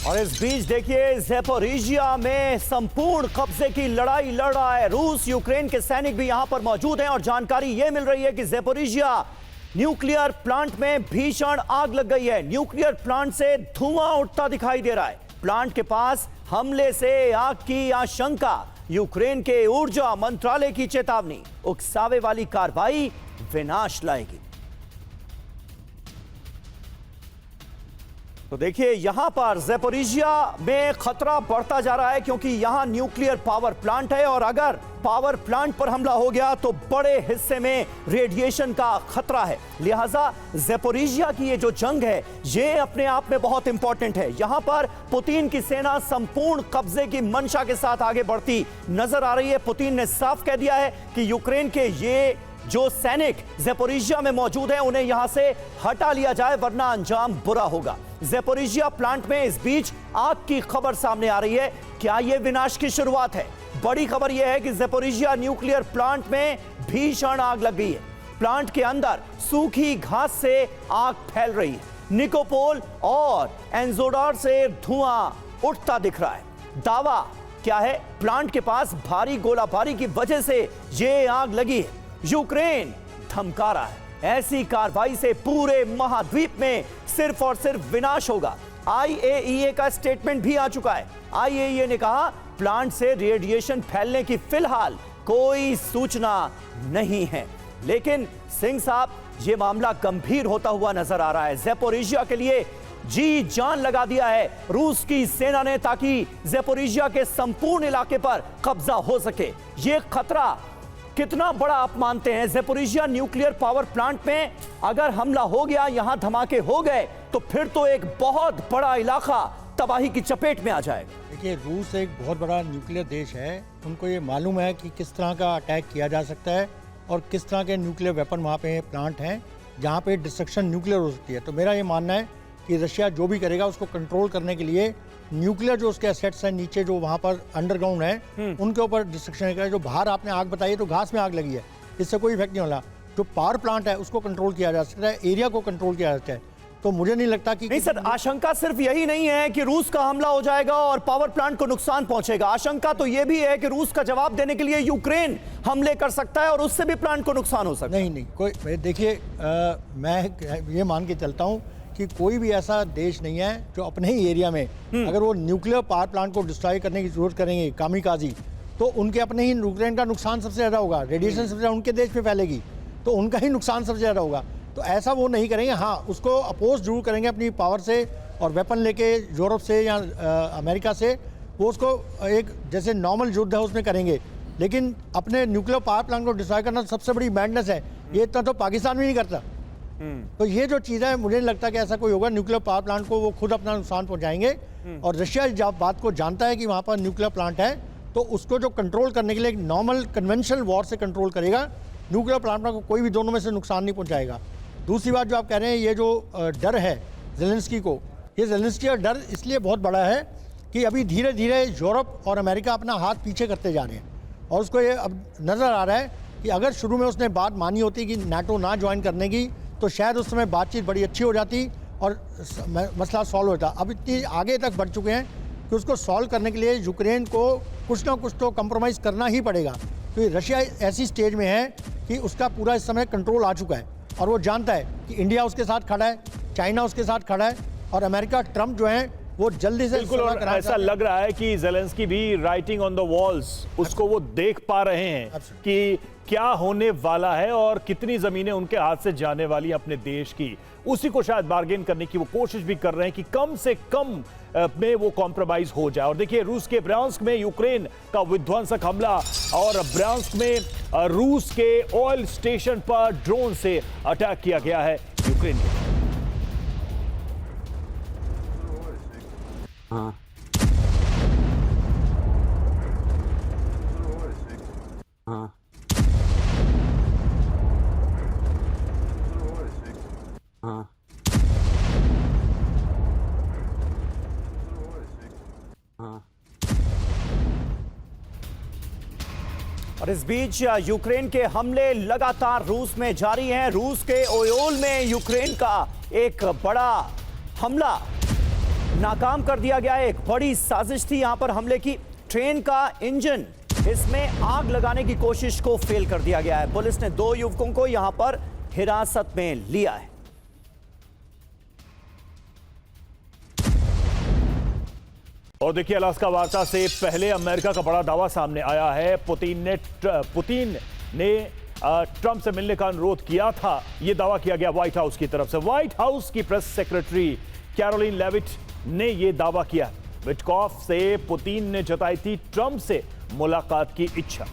और इस बीच देखिए ज़ैपोरिज़िया में संपूर्ण कब्जे की लड़ाई लड़ रहा है रूस। यूक्रेन के सैनिक भी यहां पर मौजूद हैं और जानकारी यह मिल रही है कि ज़ैपोरिज़िया न्यूक्लियर प्लांट में भीषण आग लग गई है। न्यूक्लियर प्लांट से धुआं उठता दिखाई दे रहा है। प्लांट के पास हमले से आग की आशंका। यूक्रेन के ऊर्जा मंत्रालय की चेतावनी, उकसावे वाली कार्रवाई विनाश लाएगी। तो देखिए यहां पर ज़ैपोरिज़िया में खतरा बढ़ता जा रहा है क्योंकि यहां न्यूक्लियर पावर प्लांट है और अगर पावर प्लांट पर हमला हो गया तो बड़े हिस्से में रेडिएशन का खतरा है। लिहाजा ज़ैपोरिज़िया की ये जो जंग है ये अपने आप में बहुत इंपॉर्टेंट है। यहां पर पुतिन की सेना संपूर्ण कब्जे की मंशा के साथ आगे बढ़ती नजर आ रही है। पुतिन ने साफ कह दिया है कि यूक्रेन के ये जो सैनिक ज़ैपोरिज़िया में मौजूद हैं उन्हें यहां से हटा लिया जाए वरना अंजाम बुरा होगा। ज़ैपोरिज़िया प्लांट में इस बीच आग की खबर सामने आ रही है। क्या यह विनाश की शुरुआत है? बड़ी खबर यह है कि ज़ैपोरिज़िया न्यूक्लियर प्लांट में भीषण आग लग गई है। प्लांट के अंदर सूखी घास से आग फैल रही है। निकोपोल और एंजोडार से धुआं उठता दिख रहा है। दावा क्या है? प्लांट के पास भारी गोलाबारी की वजह से यह आग लगी है। यूक्रेन धमका रहा है ऐसी कार्रवाई से पूरे महाद्वीप में सिर्फ और सिर्फ विनाश होगा। आईएईए का स्टेटमेंट भी आ चुका है। आईएईए ने कहा प्लांट से रेडिएशन फैलने की फिलहाल कोई सूचना नहीं है, लेकिन सिंह साहब ये मामला गंभीर होता हुआ नजर आ रहा है। ज़ैपोरिज़िया के लिए जी जान लगा दिया है रूस की सेना ने ताकि ज़ैपोरिज़िया के संपूर्ण इलाके पर कब्जा हो सके। ये खतरा कितना बड़ा आप मानते हैं? ज़ैपोरिज़िया न्यूक्लियर पावर प्लांट में अगर हमला हो गया, यहां धमाके हो गए तो फिर तो एक बहुत बड़ा इलाका तबाही की चपेट में आ जाएगा। देखिए रूस एक बहुत बड़ा न्यूक्लियर देश है। उनको ये मालूम है कि किस तरह का अटैक किया जा सकता है और किस तरह के न्यूक्लियर वेपन वहाँ पे प्लांट हैं जहाँ पे डिस्ट्रक्शन न्यूक्लियर हो सकती है। तो मेरा ये मानना है कि रशिया जो भी करेगा उसको कंट्रोल करने के लिए न्यूक्लियर जो उसके एसेट्स हैं नीचे जो वहाँ पर अंडरग्राउंड है उनके ऊपर डिस्ट्रक्शन है। जो बाहर आपने आग बताई तो घास में आग लगी है, इससे कोई इफेक्ट नहीं होला। जो पावर प्लांट है उसको कंट्रोल किया जा सकता है, एरिया को कंट्रोल किया जा सकता है। तो मुझे नहीं लगता कि नहीं सर, आशंका सिर्फ यही नहीं है कि रूस का हमला हो जाएगा और पावर प्लांट को नुकसान पहुंचेगा। आशंका तो यह भी है कि रूस का जवाब देने के लिए यूक्रेन हमले कर सकता है और उससे भी प्लांट को नुकसान हो सकता है। नहीं कोई देखिए मैं ये मान के चलता हूँ कि कोई भी ऐसा देश नहीं है जो अपने ही एरिया में अगर वो न्यूक्लियर पावर प्लांट को डिस्ट्रॉय करने की जरूरत करेंगे कामीकाजी, तो उनके अपने ही यूक्रेन का नुकसान सबसे ज़्यादा होगा। रेडिएशन सबसे ज़्यादा उनके देश में फैलेगी तो उनका ही नुकसान सबसे ज़्यादा होगा। तो ऐसा वो नहीं करेंगे। हाँ, उसको अपोज जरूर करेंगे अपनी पावर से और वेपन लेके यूरोप से या अमेरिका से वो उसको एक जैसे नॉर्मल युद्ध है उसमें करेंगे, लेकिन अपने न्यूक्लियर पावर प्लांट को डिस्ट्रॉय करना सबसे बड़ी मैडनेस है। ये इतना तो पाकिस्तान भी नहीं करता। तो ये जो चीज़ है मुझे नहीं लगता कि ऐसा कोई होगा। न्यूक्लियर पावर प्लांट को वो खुद अपना नुकसान पहुंचाएंगे और रशिया जब बात को जानता है कि वहाँ पर न्यूक्लियर प्लांट है तो उसको जो कंट्रोल करने के लिए एक नॉर्मल कन्वेंशनल वॉर से कंट्रोल करेगा। न्यूक्लियर प्लांट को कोई भी दोनों में से नुकसान नहीं पहुँचाएगा। दूसरी बात जो आप कह रहे हैं ये जो डर है ज़ेलेंस्की को, ये ज़ेलेंस्की का डर इसलिए बहुत बड़ा है कि अभी धीरे धीरे यूरोप और अमेरिका अपना हाथ पीछे करते जा रहे हैं और उसको ये अब नज़र आ रहा है कि अगर शुरू में उसने बात मानी होती कि नाटो ना ज्वाइन करने की तो शायद उस समय बातचीत बड़ी अच्छी हो जाती और मसला सॉल्व होता। अब इतनी आगे तक बढ़ चुके हैं कि उसको सॉल्व करने के लिए यूक्रेन को कुछ ना कुछ तो कंप्रोमाइज़ करना ही पड़ेगा। तो रशिया ऐसी स्टेज में है कि उसका पूरा इस समय कंट्रोल आ चुका है और वो जानता है कि इंडिया उसके साथ खड़ा है, चाइना उसके साथ खड़ा है और अमेरिका ट्रंप जो है वो जल्दी से बिल्कुल। और ऐसा लग रहा है कि ज़ेलेंस्की भी राइटिंग ऑन द वॉल्स उसको वो देख पा रहे हैं कि क्या होने वाला है और कितनी जमीनें उनके हाथ से जाने वाली अपने देश की। उसी को शायद बार्गेन करने की वो कोशिश भी कर रहे हैं कि कम से कम में वो कॉम्प्रोमाइज हो जाए। और देखिए रूस के ब्रांस्क में यूक्रेन का विध्वंसक हमला और ब्रांस्क में रूस के ऑयल स्टेशन पर ड्रोन से अटैक किया गया है यूक्रेन के। हाँ हाँ हाँ हाँ। और इस बीच यूक्रेन के हमले लगातार रूस में जारी हैं। रूस के ओयोल में यूक्रेन का एक बड़ा हमला नाकाम कर दिया गया है। एक बड़ी साजिश थी यहां पर हमले की। ट्रेन का इंजन, इसमें आग लगाने की कोशिश को फेल कर दिया गया है। पुलिस ने 2 युवकों को यहां पर हिरासत में लिया है। और देखिए, अलास्का वार्ता से पहले अमेरिका का बड़ा दावा सामने आया है। पुतिन ने ट्रंप से मिलने का अनुरोध किया था, यह दावा किया गया व्हाइट हाउस की तरफ से। व्हाइट हाउस की प्रेस सेक्रेटरी कैरोलिन लेविट ने यह दावा किया। विटकॉफ से पुतिन ने जताई थी ट्रंप से मुलाकात की इच्छा।